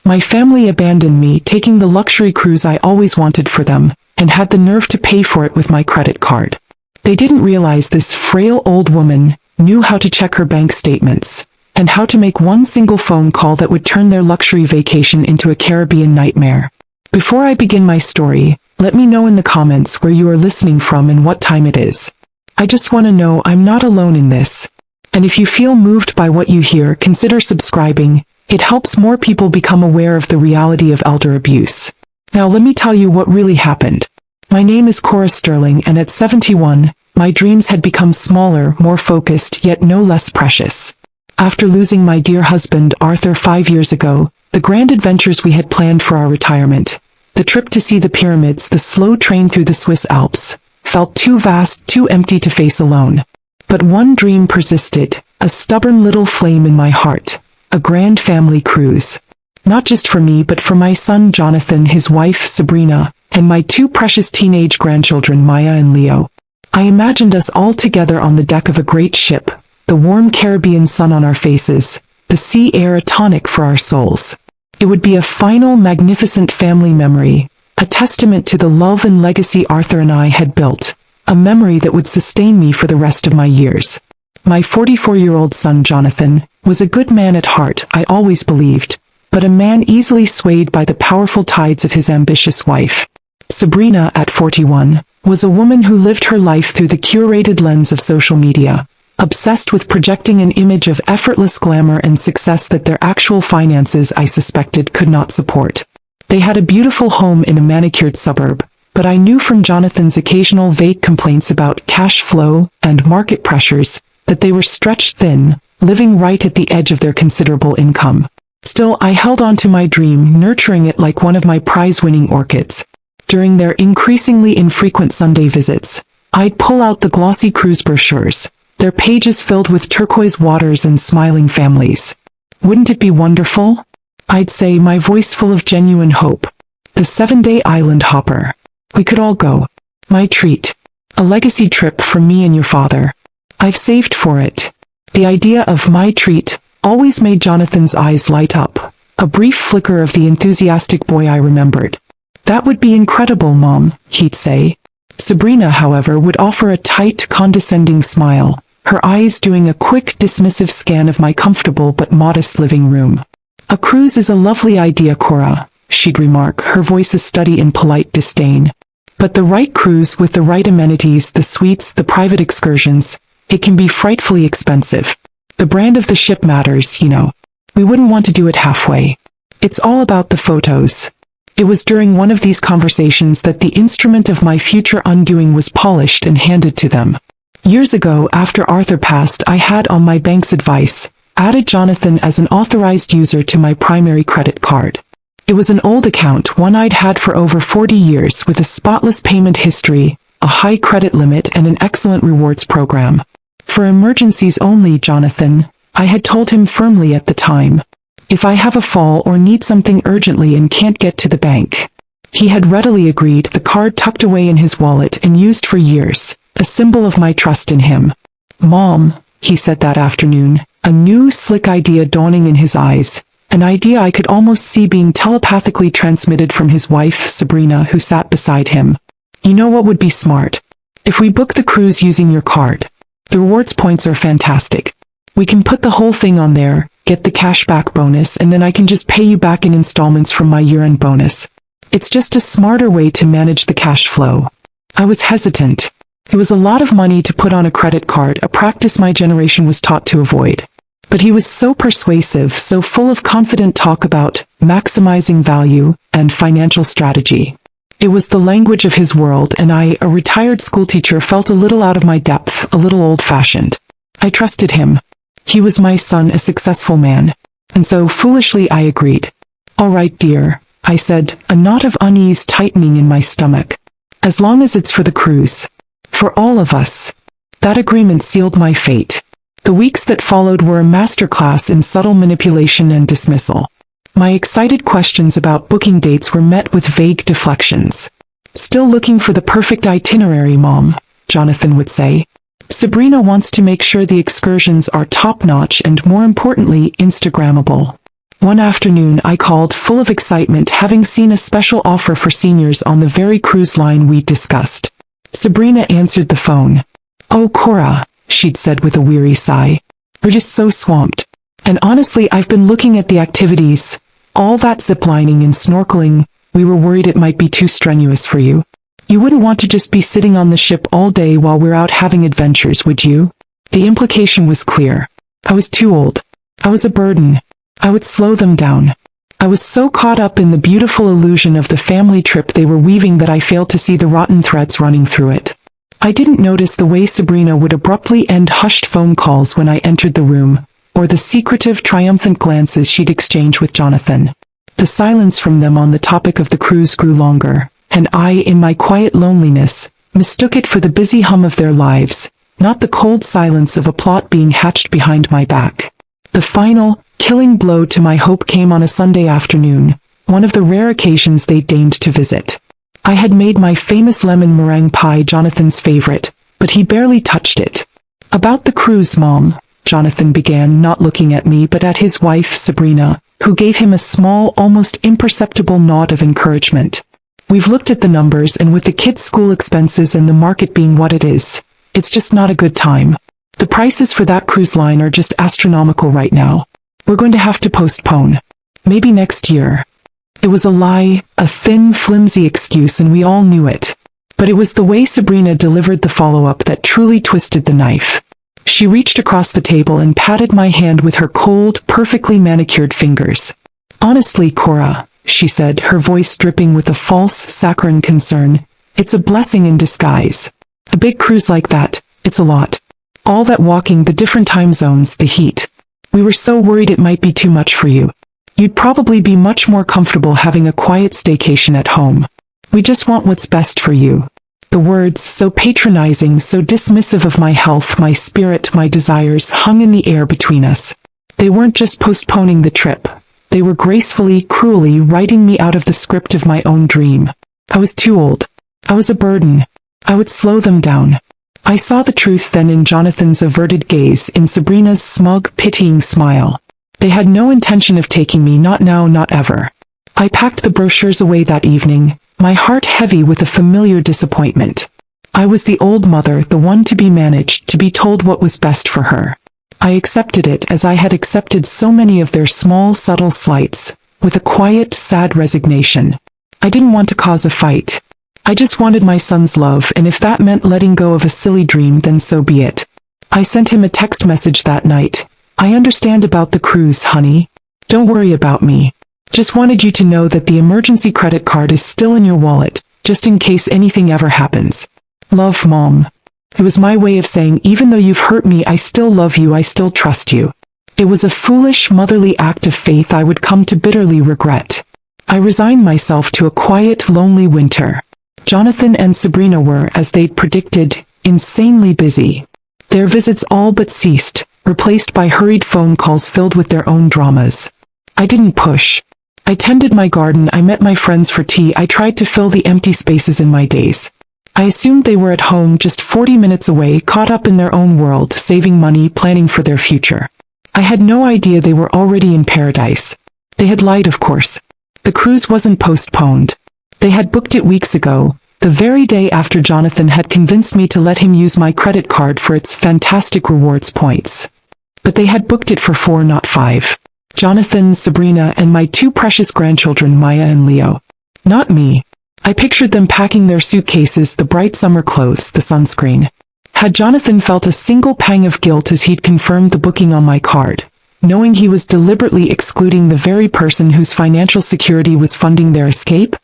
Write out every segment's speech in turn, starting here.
My family abandoned me, taking the luxury cruise I always wanted for them, and had the nerve to pay for it with my credit card. They didn't realize this frail old woman knew how to check her bank statements, and how to make one single phone call that would turn their luxury vacation into a Caribbean nightmare. Before I begin my story, let me know in the comments where you are listening from and what time it is. I just want to know I'm not alone in this. And if you feel moved by what you hear, consider subscribing. It helps more people become aware of the reality of elder abuse. Now let me tell you what really happened. My name is Cora Sterling, and at 71, my dreams had become smaller, more focused, yet no less precious. After losing my dear husband, Arthur, 5 years ago, the grand adventures we had planned for our retirement, the trip to see the pyramids, the slow train through the Swiss Alps, felt too vast, too empty to face alone. But one dream persisted, a stubborn little flame in my heart, a grand family cruise. Not just for me, but for my son Jonathan, his wife Sabrina, and my 2 precious teenage grandchildren Maya and Leo. I imagined us all together on the deck of a great ship, the warm Caribbean sun on our faces, the sea air a tonic for our souls. It would be a final, magnificent family memory, a testament to the love and legacy Arthur and I had built, a memory that would sustain me for the rest of my years. My 44-year-old son Jonathan was a good man at heart, I always believed, but a man easily swayed by the powerful tides of his ambitious wife. Sabrina, at 41, was a woman who lived her life through the curated lens of social media, obsessed with projecting an image of effortless glamour and success that their actual finances, I suspected, could not support. They had a beautiful home in a manicured suburb, but I knew from Jonathan's occasional vague complaints about cash flow and market pressures that they were stretched thin, living right at the edge of their considerable income. Still, I held on to my dream, nurturing it like one of my prize-winning orchids. During their increasingly infrequent Sunday visits, I'd pull out the glossy cruise brochures, their pages filled with turquoise waters and smiling families. Wouldn't it be wonderful? I'd say, my voice full of genuine hope. The 7-day island hopper. We could all go. My treat. A legacy trip for me and your father. I've saved for it. The idea of my treat always made Jonathan's eyes light up, a brief flicker of the enthusiastic boy I remembered. That would be incredible, Mom, he'd say. Sabrina, however, would offer a tight, condescending smile, her eyes doing a quick, dismissive scan of my comfortable but modest living room. A cruise is a lovely idea, Cora, she'd remark, her voice a study in polite disdain. But the right cruise with the right amenities, the suites, the private excursions, it can be frightfully expensive. The brand of the ship matters, you know. We wouldn't want to do it halfway. It's all about the photos. It was during one of these conversations that the instrument of my future undoing was polished and handed to them. Years ago, after Arthur passed, I had, on my bank's advice, added Jonathan as an authorized user to my primary credit card. It was an old account, one I'd had for over 40 years, with a spotless payment history, a high credit limit, and an excellent rewards program. For emergencies only, Jonathan, I had told him firmly at the time. If I have a fall or need something urgently and can't get to the bank. He had readily agreed, the card tucked away in his wallet and used for years, a symbol of my trust in him. Mom, he said that afternoon, a new, slick idea dawning in his eyes, an idea I could almost see being telepathically transmitted from his wife, Sabrina, who sat beside him. You know what would be smart? If we book the cruise using your card. The rewards points are fantastic. We can put the whole thing on there, get the cashback bonus, and then I can just pay you back in installments from my year-end bonus. It's just a smarter way to manage the cash flow. I was hesitant. It was a lot of money to put on a credit card, a practice my generation was taught to avoid. But he was so persuasive, so full of confident talk about maximizing value and financial strategy. It was the language of his world, and I, a retired schoolteacher, felt a little out of my depth, a little old-fashioned. I trusted him. He was my son, a successful man. And so, foolishly, I agreed. All right, dear, I said, a knot of unease tightening in my stomach. As long as it's for the cruise. For all of us. That agreement sealed my fate. The weeks that followed were a masterclass in subtle manipulation and dismissal. My excited questions about booking dates were met with vague deflections. Still looking for the perfect itinerary, Mom, Jonathan would say. Sabrina wants to make sure the excursions are top-notch and, more importantly, Instagrammable. One afternoon I called full of excitement, having seen a special offer for seniors on the very cruise line we'd discussed. Sabrina answered the phone. "Oh, Cora," she'd said with a weary sigh. "We're just so swamped. And honestly, I've been looking at the activities. All that ziplining and snorkeling, we were worried it might be too strenuous for you. You wouldn't want to just be sitting on the ship all day while we're out having adventures, would you?" The implication was clear. I was too old. I was a burden. I would slow them down. I was so caught up in the beautiful illusion of the family trip they were weaving that I failed to see the rotten threads running through it. I didn't notice the way Sabrina would abruptly end hushed phone calls when I entered the room, or the secretive, triumphant glances she'd exchange with Jonathan. The silence from them on the topic of the cruise grew longer, and I, in my quiet loneliness, mistook it for the busy hum of their lives, not the cold silence of a plot being hatched behind my back. The final, killing blow to my hope came on a Sunday afternoon, one of the rare occasions they deigned to visit. I had made my famous lemon meringue pie Jonathan's favorite, but he barely touched it. "About the cruise, Mom," Jonathan began, not looking at me but at his wife Sabrina, who gave him a small, almost imperceptible nod of encouragement. "We've looked at the numbers, and with the kids' school expenses and the market being what it is, it's just not a good time. The prices for that cruise line are just astronomical right now. We're going to have to postpone. Maybe next year." It was a lie, a thin, flimsy excuse, and we all knew it. But it was the way Sabrina delivered the follow-up that truly twisted the knife. She reached across the table and patted my hand with her cold, perfectly manicured fingers. "Honestly, Cora," she said, her voice dripping with a false, saccharine concern, "it's a blessing in disguise. A big cruise like that, it's a lot. All that walking, the different time zones, the heat. We were so worried it might be too much for you. You'd probably be much more comfortable having a quiet staycation at home. We just want what's best for you." The words, so patronizing, so dismissive of my health, my spirit, my desires, hung in the air between us. They weren't just postponing the trip. They were gracefully, cruelly writing me out of the script of my own dream. I was too old. I was a burden. I would slow them down. I saw the truth then in Jonathan's averted gaze, in Sabrina's smug, pitying smile. They had no intention of taking me, not now, not ever. I packed the brochures away that evening, my heart heavy with a familiar disappointment. I was the old mother, the one to be managed, to be told what was best for her. I accepted it as I had accepted so many of their small, subtle slights, with a quiet, sad resignation. I didn't want to cause a fight. I just wanted my son's love, and if that meant letting go of a silly dream, then so be it. I sent him a text message that night. "I understand about the cruise, honey. Don't worry about me. Just wanted you to know that the emergency credit card is still in your wallet, just in case anything ever happens. Love, Mom." It was my way of saying, even though you've hurt me, I still love you, I still trust you. It was a foolish, motherly act of faith I would come to bitterly regret. I resigned myself to a quiet, lonely winter. Jonathan and Sabrina were, as they'd predicted, insanely busy. Their visits all but ceased, replaced by hurried phone calls filled with their own dramas. I didn't push. I tended my garden, I met my friends for tea, I tried to fill the empty spaces in my days. I assumed they were at home, just 40 minutes away, caught up in their own world, saving money, planning for their future. I had no idea they were already in paradise. They had lied, of course. The cruise wasn't postponed. They had booked it weeks ago, the very day after Jonathan had convinced me to let him use my credit card for its fantastic rewards points. But they had booked it for 4, not 5. Jonathan, Sabrina, and my 2 precious grandchildren, Maya and Leo. Not me. I pictured them packing their suitcases, the bright summer clothes, the sunscreen. Had Jonathan felt a single pang of guilt as he'd confirmed the booking on my card, knowing he was deliberately excluding the very person whose financial security was funding their escape?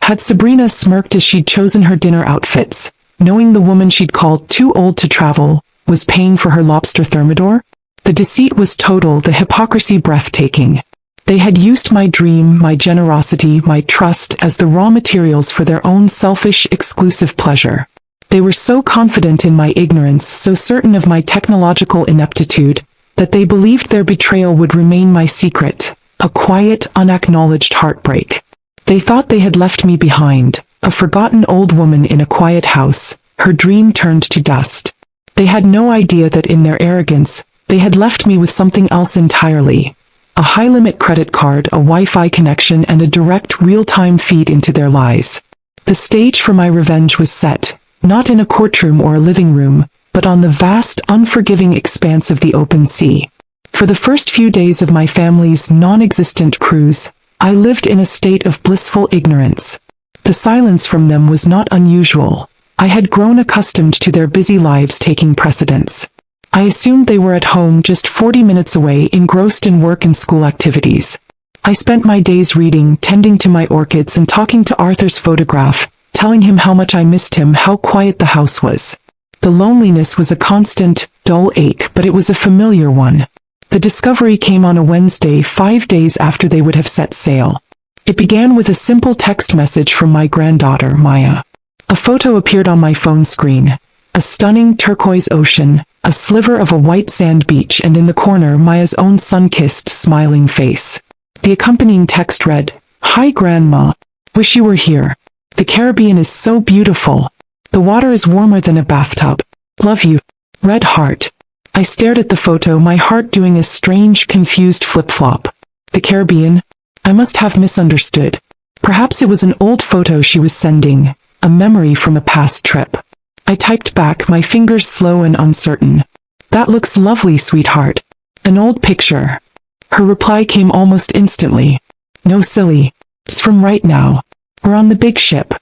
Had Sabrina smirked as she'd chosen her dinner outfits, knowing the woman she'd called too old to travel was paying for her lobster thermidor? The deceit was total, the hypocrisy breathtaking. They had used my dream, my generosity, my trust as the raw materials for their own selfish, exclusive pleasure. They were so confident in my ignorance, so certain of my technological ineptitude, that they believed their betrayal would remain my secret, a quiet, unacknowledged heartbreak. They thought they had left me behind, a forgotten old woman in a quiet house, her dream turned to dust. They had no idea that in their arrogance, they had left me with something else entirely. A high-limit credit card, a Wi-Fi connection, and a direct real-time feed into their lies. The stage for my revenge was set, not in a courtroom or a living room, but on the vast, unforgiving expanse of the open sea. For the first few days of my family's non-existent cruise, I lived in a state of blissful ignorance. The silence from them was not unusual. I had grown accustomed to their busy lives taking precedence. I assumed they were at home just 40 minutes away, engrossed in work and school activities. I spent my days reading, tending to my orchids, and talking to Arthur's photograph, telling him how much I missed him, how quiet the house was. The loneliness was a constant, dull ache, but it was a familiar one. The discovery came on a Wednesday, 5 days after they would have set sail. It began with a simple text message from my granddaughter, Maya. A photo appeared on my phone screen. A stunning turquoise ocean, a sliver of a white sand beach, and in the corner Maya's own sun-kissed, smiling face. The accompanying text read, "Hi Grandma. Wish you were here. The Caribbean is so beautiful. The water is warmer than a bathtub. Love you. Red heart." I stared at the photo, my heart doing a strange, confused flip-flop. The Caribbean? I must have misunderstood. Perhaps it was an old photo she was sending, a memory from a past trip. I typed back, my fingers slow and uncertain. "That looks lovely, sweetheart. An old picture." Her reply came almost instantly. "No, silly. It's from right now. We're on the big ship.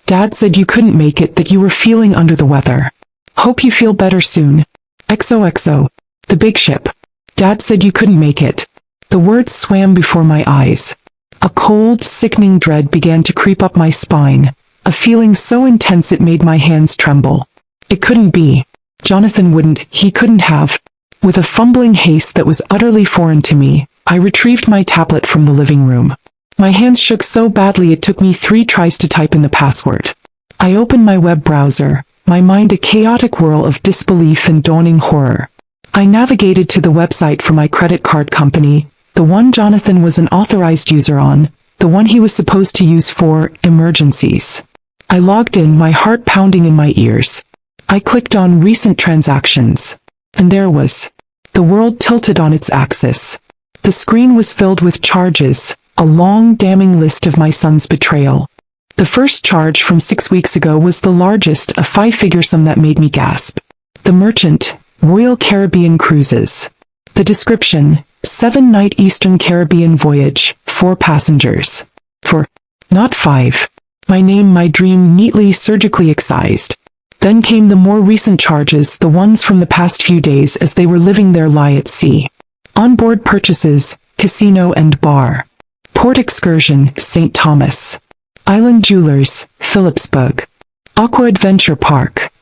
Dad said you couldn't make it, that you were feeling under the weather. Hope you feel better soon. XOXO. The big ship. Dad said you couldn't make it." The words swam before my eyes. A cold, sickening dread began to creep up my spine, a feeling so intense it made my hands tremble. It couldn't be. Jonathan wouldn't, he couldn't have. With a fumbling haste that was utterly foreign to me, I retrieved my tablet from the living room. My hands shook so badly it took me 3 tries to type in the password. I opened my web browser, my mind a chaotic whirl of disbelief and dawning horror. I navigated to the website for my credit card company, the one Jonathan was an authorized user on, the one he was supposed to use for emergencies. I logged in, my heart pounding in my ears. I clicked on recent transactions. And there was. The world tilted on its axis. The screen was filled with charges, a long, damning list of my son's betrayal. The first charge from 6 weeks ago was the largest, a 5-figure sum that made me gasp. The merchant, Royal Caribbean Cruises. The description, 7-night Eastern Caribbean voyage, 4 passengers. For, not 5. My name, my dream, neatly, surgically excised. Then came the more recent charges, the ones from the past few days as they were living their lie at sea. Onboard purchases, casino and bar. Port excursion, St. Thomas. Island Jewelers, Philipsburg. Aqua Adventure Park.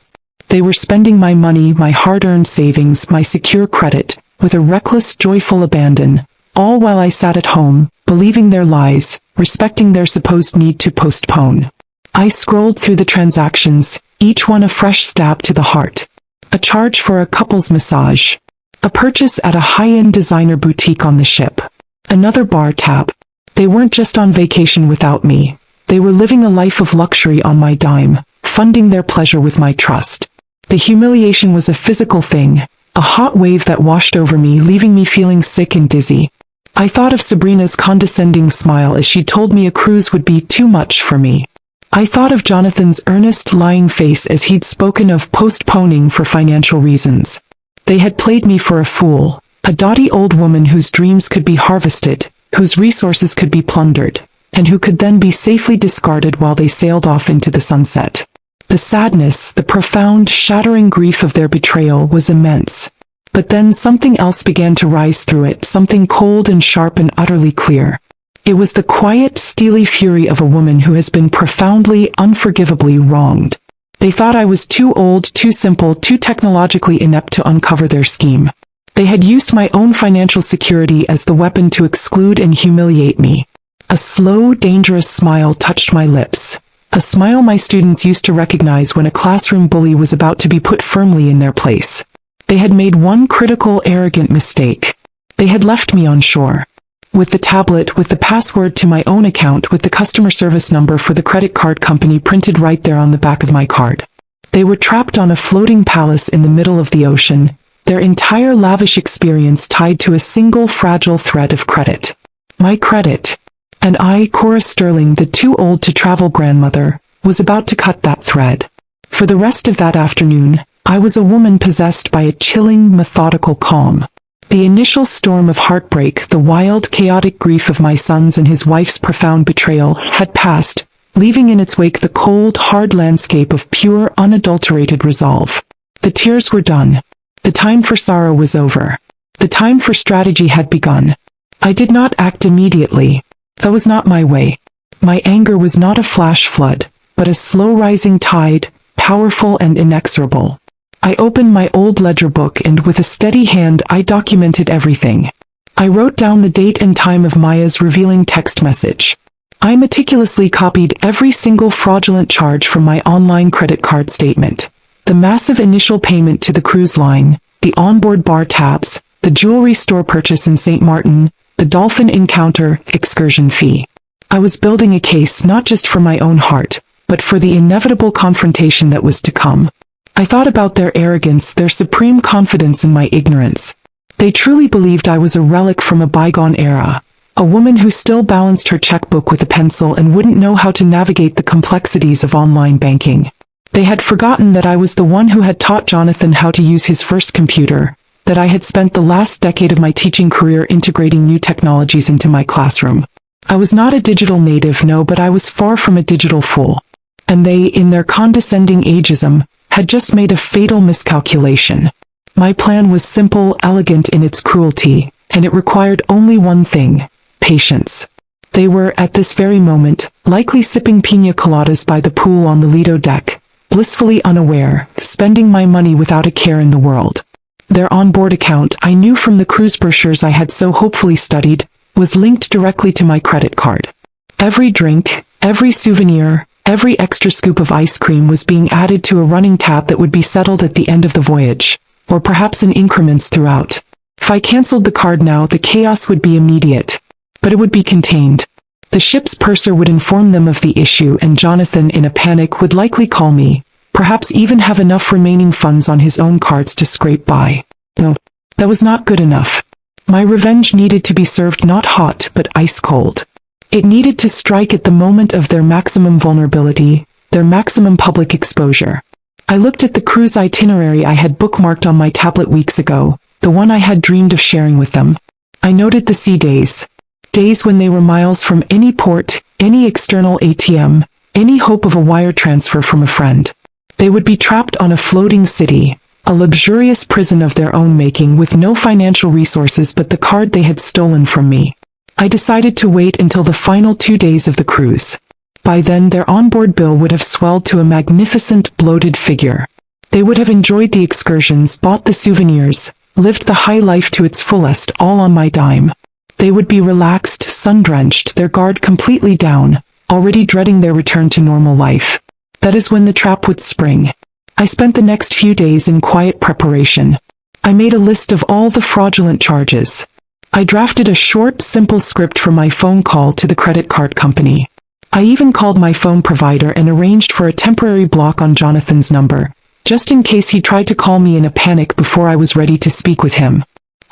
They were spending my money, my hard-earned savings, my secure credit, with a reckless, joyful abandon, all while I sat at home, believing their lies, respecting their supposed need to postpone. I scrolled through the transactions, each one a fresh stab to the heart. A charge for a couple's massage. A purchase at a high-end designer boutique on the ship. Another bar tab. They weren't just on vacation without me. They were living a life of luxury on my dime, funding their pleasure with my trust. The humiliation was a physical thing, a hot wave that washed over me, leaving me feeling sick and dizzy. I thought of Sabrina's condescending smile as she told me a cruise would be too much for me. I thought of Jonathan's earnest, lying face as he'd spoken of postponing for financial reasons. They had played me for a fool, a dotty old woman whose dreams could be harvested, whose resources could be plundered, and who could then be safely discarded while they sailed off into the sunset. The sadness, the profound, shattering grief of their betrayal was immense. But then something else began to rise through it, something cold and sharp and utterly clear. It was the quiet, steely fury of a woman who has been profoundly, unforgivably wronged. They thought I was too old, too simple, too technologically inept to uncover their scheme. They had used my own financial security as the weapon to exclude and humiliate me. A slow, dangerous smile touched my lips. A smile my students used to recognize when a classroom bully was about to be put firmly in their place. They had made one critical, arrogant mistake. They had left me on shore. With the tablet, with the password to my own account, with the customer service number for the credit card company printed right there on the back of my card. They were trapped on a floating palace in the middle of the ocean, their entire lavish experience tied to a single fragile thread of credit. My credit. And I, Cora Sterling, the too old to travel grandmother, was about to cut that thread. For the rest of that afternoon, I was a woman possessed by a chilling, methodical calm. The initial storm of heartbreak, the wild, chaotic grief of my son's and his wife's profound betrayal, had passed, leaving in its wake the cold, hard landscape of pure, unadulterated resolve. The tears were done. The time for sorrow was over. The time for strategy had begun. I did not act immediately. That was not my way. My anger was not a flash flood, but a slow-rising tide, powerful and inexorable. I opened my old ledger book and with a steady hand I documented everything. I wrote down the date and time of Maya's revealing text message. I meticulously copied every single fraudulent charge from my online credit card statement. The massive initial payment to the cruise line, the onboard bar tabs, the jewelry store purchase in St. Martin, the dolphin encounter, excursion fee. I was building a case not just for my own heart, but for the inevitable confrontation that was to come. I thought about their arrogance, their supreme confidence in my ignorance. They truly believed I was a relic from a bygone era, a woman who still balanced her checkbook with a pencil and wouldn't know how to navigate the complexities of online banking. They had forgotten that I was the one who had taught Jonathan how to use his first computer, that I had spent the last decade of my teaching career integrating new technologies into my classroom. I was not a digital native, no, but I was far from a digital fool. And they, in their condescending ageism, had just made a fatal miscalculation. My plan was simple, elegant in its cruelty, and it required only one thing: patience. They were, at this very moment, likely sipping piña coladas by the pool on the Lido deck, blissfully unaware, spending my money without a care in the world. Their onboard account, I knew from the cruise brochures I had so hopefully studied, was linked directly to my credit card. Every drink, every souvenir, every extra scoop of ice cream was being added to a running tab that would be settled at the end of the voyage, or perhaps in increments throughout. If I cancelled the card now, the chaos would be immediate. But it would be contained. The ship's purser would inform them of the issue, and Jonathan, in a panic, would likely call me, perhaps even have enough remaining funds on his own cards to scrape by. No, that was not good enough. My revenge needed to be served not hot, but ice cold. It needed to strike at the moment of their maximum vulnerability, their maximum public exposure. I looked at the cruise itinerary I had bookmarked on my tablet weeks ago, the one I had dreamed of sharing with them. I noted the sea days. Days when they were miles from any port, any external ATM, any hope of a wire transfer from a friend. They would be trapped on a floating city, a luxurious prison of their own making with no financial resources but the card they had stolen from me. I decided to wait until the final 2 days of the cruise. By then their onboard bill would have swelled to a magnificent, bloated figure. They would have enjoyed the excursions, bought the souvenirs, lived the high life to its fullest, all on my dime. They would be relaxed, sun-drenched, their guard completely down, already dreading their return to normal life. That is when the trap would spring. I spent the next few days in quiet preparation. I made a list of all the fraudulent charges. I drafted a short, simple script for my phone call to the credit card company. I even called my phone provider and arranged for a temporary block on Jonathan's number, just in case he tried to call me in a panic before I was ready to speak with him.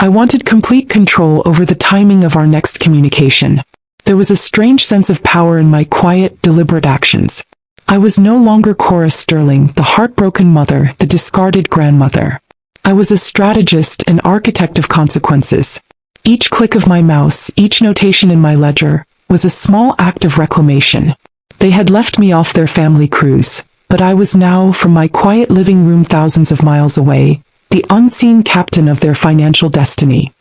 I wanted complete control over the timing of our next communication. There was a strange sense of power in my quiet, deliberate actions. I was no longer Cora Sterling, the heartbroken mother, the discarded grandmother. I was a strategist, an architect of consequences. Each click of my mouse, each notation in my ledger, was a small act of reclamation. They had left me off their family cruise, but I was now, from my quiet living room thousands of miles away, the unseen captain of their financial destiny.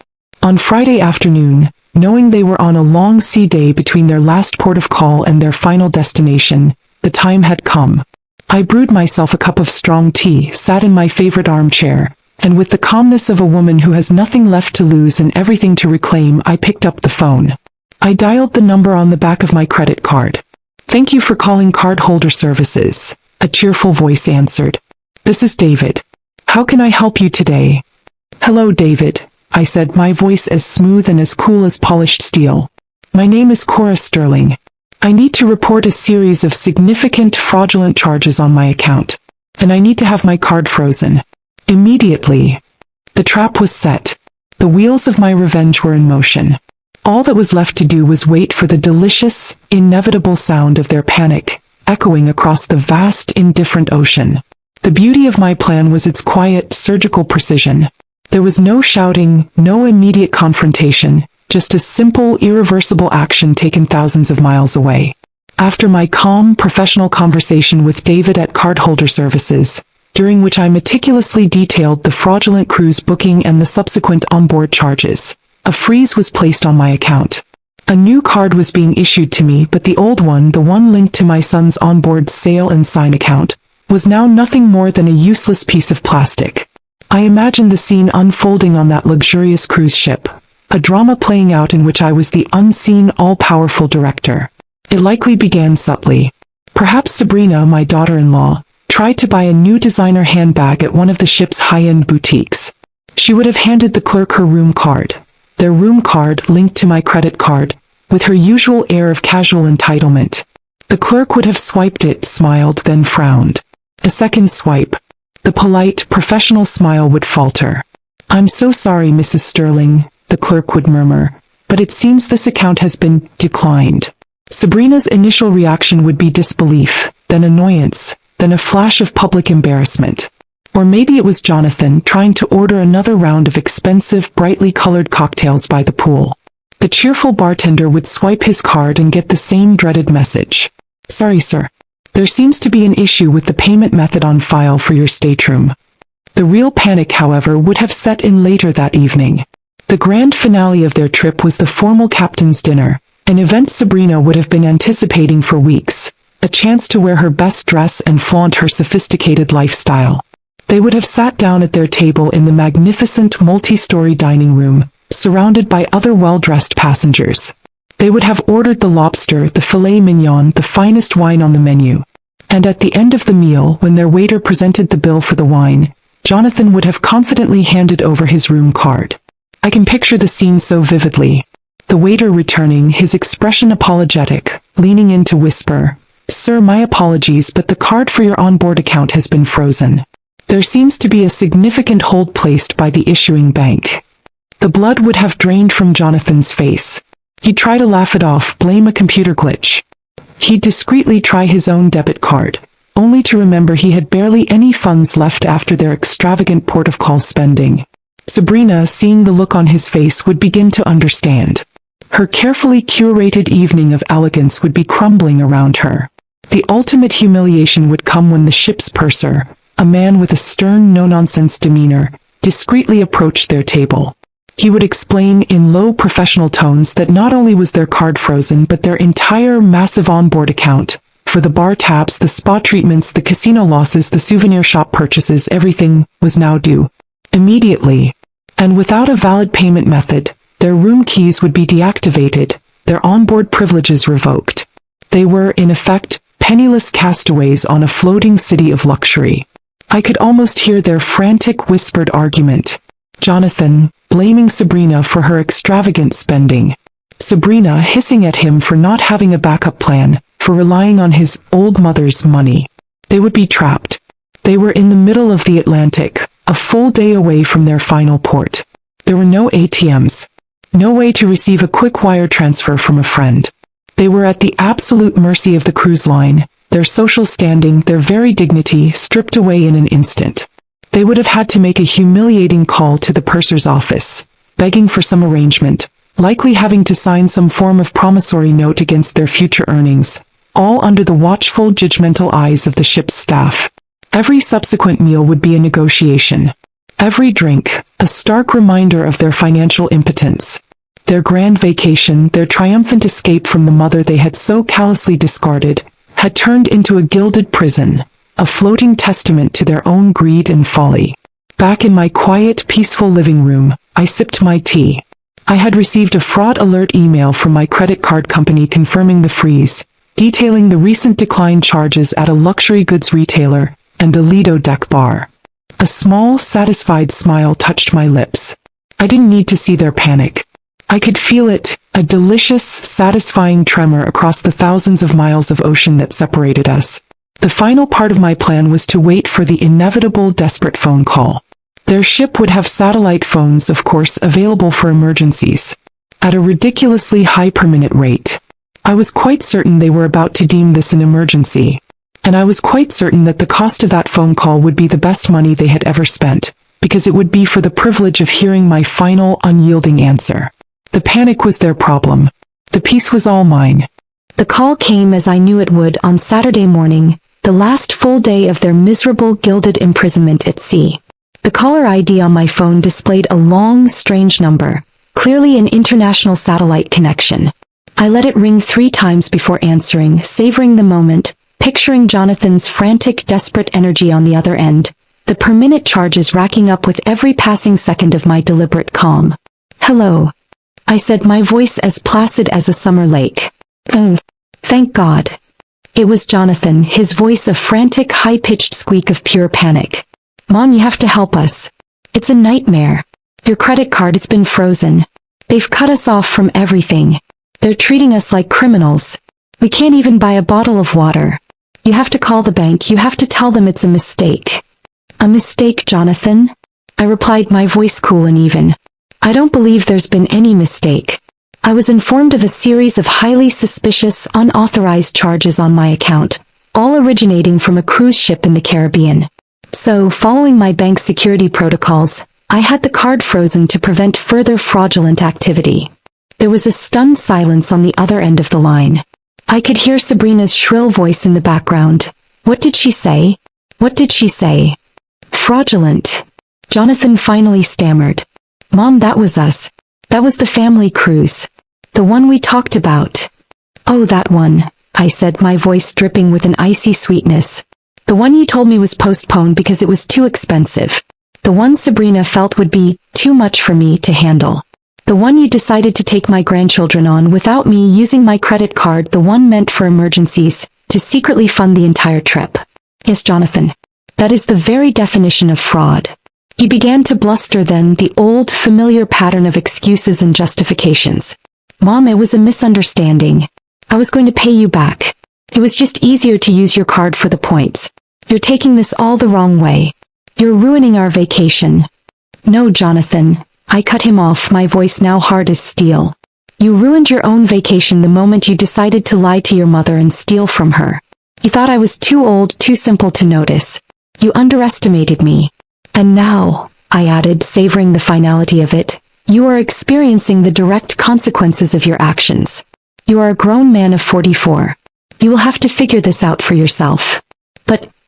On Friday afternoon, knowing they were on a long sea day between their last port of call and their final destination, the time had come. I brewed myself a cup of strong tea, sat in my favorite armchair, and with the calmness of a woman who has nothing left to lose and everything to reclaim, I picked up the phone. I dialed the number on the back of my credit card. "Thank you for calling Cardholder Services," a cheerful voice answered. "This is David. How can I help you today?" "Hello, David," I said, my voice as smooth and as cool as polished steel. "My name is Cora Sterling. I need to report a series of significant fraudulent charges on my account, and I need to have my card frozen. Immediately." The trap was set. The wheels of my revenge were in motion. All that was left to do was wait for the delicious, inevitable sound of their panic, echoing across the vast, indifferent ocean. The beauty of my plan was its quiet, surgical precision. There was no shouting, no immediate confrontation, just a simple, irreversible action taken thousands of miles away. After my calm, professional conversation with David at Cardholder Services, during which I meticulously detailed the fraudulent cruise booking and the subsequent onboard charges, a freeze was placed on my account. A new card was being issued to me, but the old one, the one linked to my son's onboard sale and sign account, was now nothing more than a useless piece of plastic. I imagined the scene unfolding on that luxurious cruise ship, a drama playing out in which I was the unseen, all-powerful director. It likely began subtly. Perhaps Sabrina, my daughter-in-law, tried to buy a new designer handbag at one of the ship's high-end boutiques. She would have handed the clerk her room card, their room card linked to my credit card, with her usual air of casual entitlement. The clerk would have swiped it, smiled, then frowned. A second swipe. The polite, professional smile would falter. "I'm so sorry, Mrs. Sterling," the clerk would murmur, "but it seems this account has been declined." Sabrina's initial reaction would be disbelief, then annoyance, then a flash of public embarrassment. Or maybe it was Jonathan trying to order another round of expensive, brightly colored cocktails by the pool. The cheerful bartender would swipe his card and get the same dreaded message. "Sorry, sir. There seems to be an issue with the payment method on file for your stateroom." The real panic, however, would have set in later that evening. The grand finale of their trip was the formal captain's dinner, an event Sabrina would have been anticipating for weeks, a chance to wear her best dress and flaunt her sophisticated lifestyle. They would have sat down at their table in the magnificent multi-story dining room, surrounded by other well-dressed passengers. They would have ordered the lobster, the filet mignon, the finest wine on the menu. And at the end of the meal, when their waiter presented the bill for the wine, Jonathan would have confidently handed over his room card. I can picture the scene so vividly. The waiter returning, his expression apologetic, leaning in to whisper, "Sir, my apologies, but the card for your onboard account has been frozen. There seems to be a significant hold placed by the issuing bank." The blood would have drained from Jonathan's face. He'd try to laugh it off, blame a computer glitch. He'd discreetly try his own debit card, only to remember he had barely any funds left after their extravagant port-of-call spending. Sabrina, seeing the look on his face, would begin to understand. Her carefully curated evening of elegance would be crumbling around her. The ultimate humiliation would come when the ship's purser, a man with a stern, no-nonsense demeanor, discreetly approached their table. He would explain in low professional tones that not only was their card frozen, but their entire massive onboard account, for the bar tabs, the spa treatments, the casino losses, the souvenir shop purchases, everything was now due. Immediately. And without a valid payment method, their room keys would be deactivated, their onboard privileges revoked. They were, in effect, penniless castaways on a floating city of luxury. I could almost hear their frantic, whispered argument. Jonathan, blaming Sabrina for her extravagant spending. Sabrina hissing at him for not having a backup plan, for relying on his old mother's money. They would be trapped. They were in the middle of the Atlantic, a full day away from their final port. There were no ATMs. No way to receive a quick wire transfer from a friend. They were at the absolute mercy of the cruise line, their social standing, their very dignity stripped away in an instant. They would have had to make a humiliating call to the purser's office, begging for some arrangement, likely having to sign some form of promissory note against their future earnings, all under the watchful, judgmental eyes of the ship's staff. Every subsequent meal would be a negotiation. Every drink, a stark reminder of their financial impotence. Their grand vacation, their triumphant escape from the mother they had so callously discarded, had turned into a gilded prison, a floating testament to their own greed and folly. Back in my quiet, peaceful living room, I sipped my tea. I had received a fraud alert email from my credit card company confirming the freeze, detailing the recent decline charges at a luxury goods retailer and a Lido deck bar. A small, satisfied smile touched my lips. I didn't need to see their panic. I could feel it, a delicious, satisfying tremor across the thousands of miles of ocean that separated us. The final part of my plan was to wait for the inevitable, desperate phone call. Their ship would have satellite phones, of course, available for emergencies, at a ridiculously high per minute rate. I was quite certain they were about to deem this an emergency, and I was quite certain that the cost of that phone call would be the best money they had ever spent, because it would be for the privilege of hearing my final, unyielding answer. The panic was their problem. The peace was all mine. The call came as I knew it would on Saturday morning, the last full day of their miserable gilded imprisonment at sea. The caller ID on my phone displayed a long, strange number, clearly an international satellite connection. I let it ring 3 times before answering, savoring the moment, picturing Jonathan's frantic, desperate energy on the other end, the per-minute charges racking up with every passing second of my deliberate calm. "Hello," I said, my voice as placid as a summer lake. Thank God." It was Jonathan, his voice a frantic, high-pitched squeak of pure panic. "Mom, you have to help us. It's a nightmare. Your credit card, it's been frozen. They've cut us off from everything. They're treating us like criminals. We can't even buy a bottle of water. You have to call the bank. You have to tell them it's a mistake." "A mistake, Jonathan?" I replied, my voice cool and even. "I don't believe there's been any mistake. I was informed of a series of highly suspicious, unauthorized charges on my account, all originating from a cruise ship in the Caribbean. So, following my bank security protocols, I had the card frozen to prevent further fraudulent activity." There was a stunned silence on the other end of the line. I could hear Sabrina's shrill voice in the background. "What did she say? What did she say?" "Fraudulent," Jonathan finally stammered. "Mom, that was us. That was the family cruise. The one we talked about." "Oh, that one," I said, my voice dripping with an icy sweetness. "The one you told me was postponed because it was too expensive. The one Sabrina felt would be too much for me to handle. The one you decided to take my grandchildren on without me using my credit card, the one meant for emergencies, to secretly fund the entire trip." "Yes, Jonathan. That is the very definition of fraud." He began to bluster then, the old, familiar pattern of excuses and justifications. "Mom, it was a misunderstanding. I was going to pay you back. It was just easier to use your card for the points. You're taking this all the wrong way. You're ruining our vacation." "No, Jonathan," I cut him off, my voice now hard as steel. "You ruined your own vacation the moment you decided to lie to your mother and steal from her. You thought I was too old, too simple to notice. You underestimated me. And now," I added, savoring the finality of it, "you are experiencing the direct consequences of your actions. You are a grown man of 44. You will have to figure this out for yourself."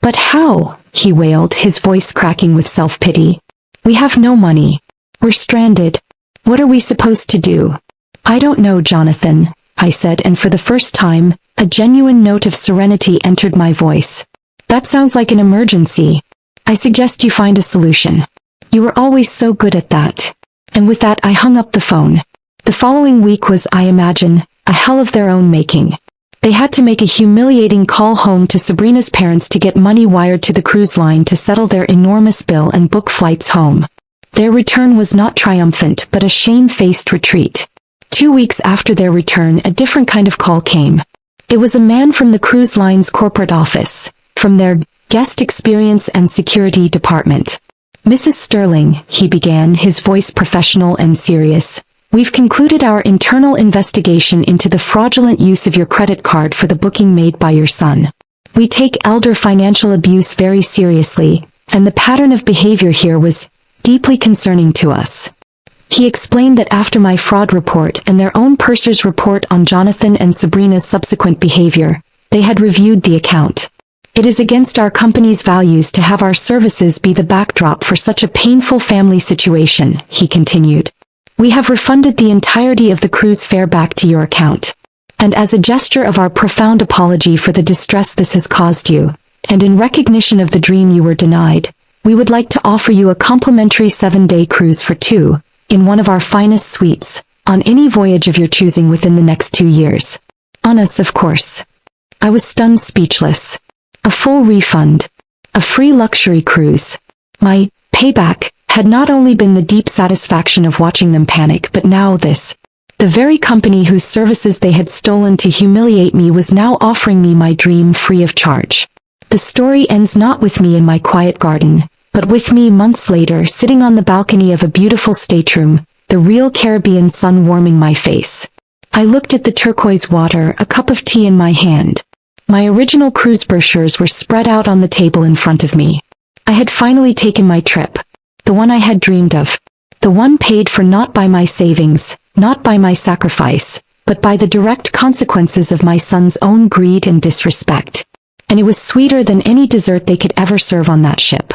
But how?" he wailed, his voice cracking with self-pity. "We have no money. We're stranded. What are we supposed to do?" "I don't know, Jonathan," I said, and for the first time, a genuine note of serenity entered my voice. "That sounds like an emergency. I suggest you find a solution. You were always so good at that." And with that I hung up the phone. The following week was, I imagine, a hell of their own making. They had to make a humiliating call home to Sabrina's parents to get money wired to the cruise line to settle their enormous bill and book flights home. Their return was not triumphant, but a shame-faced retreat. 2 weeks after their return, a different kind of call came. It was a man from the cruise line's corporate office, from their guest experience and security department. "Mrs. Sterling," he began, his voice professional and serious, "we've concluded our internal investigation into the fraudulent use of your credit card for the booking made by your son. We take elder financial abuse very seriously, and the pattern of behavior here was deeply concerning to us." He explained that after my fraud report and their own purser's report on Jonathan and Sabrina's subsequent behavior, they had reviewed the account. "It is against our company's values to have our services be the backdrop for such a painful family situation," he continued. "We have refunded the entirety of the cruise fare back to your account. And as a gesture of our profound apology for the distress this has caused you, and in recognition of the dream you were denied, we would like to offer you a complimentary 7-day cruise for 2, in one of our finest suites, on any voyage of your choosing within the next 2 years. On us, of course." I was stunned, speechless. A full refund. A free luxury cruise. My payback had not only been the deep satisfaction of watching them panic, but now this. The very company whose services they had stolen to humiliate me was now offering me my dream free of charge. The story ends not with me in my quiet garden, But with me months later, sitting on the balcony of a beautiful stateroom, the real Caribbean sun warming my face. I looked at the turquoise water, a cup of tea in my hand. My original cruise brochures were spread out on the table in front of me. I had finally taken my trip. The one I had dreamed of. The one paid for not by my savings, not by my sacrifice, but by the direct consequences of my son's own greed and disrespect. And it was sweeter than any dessert they could ever serve on that ship.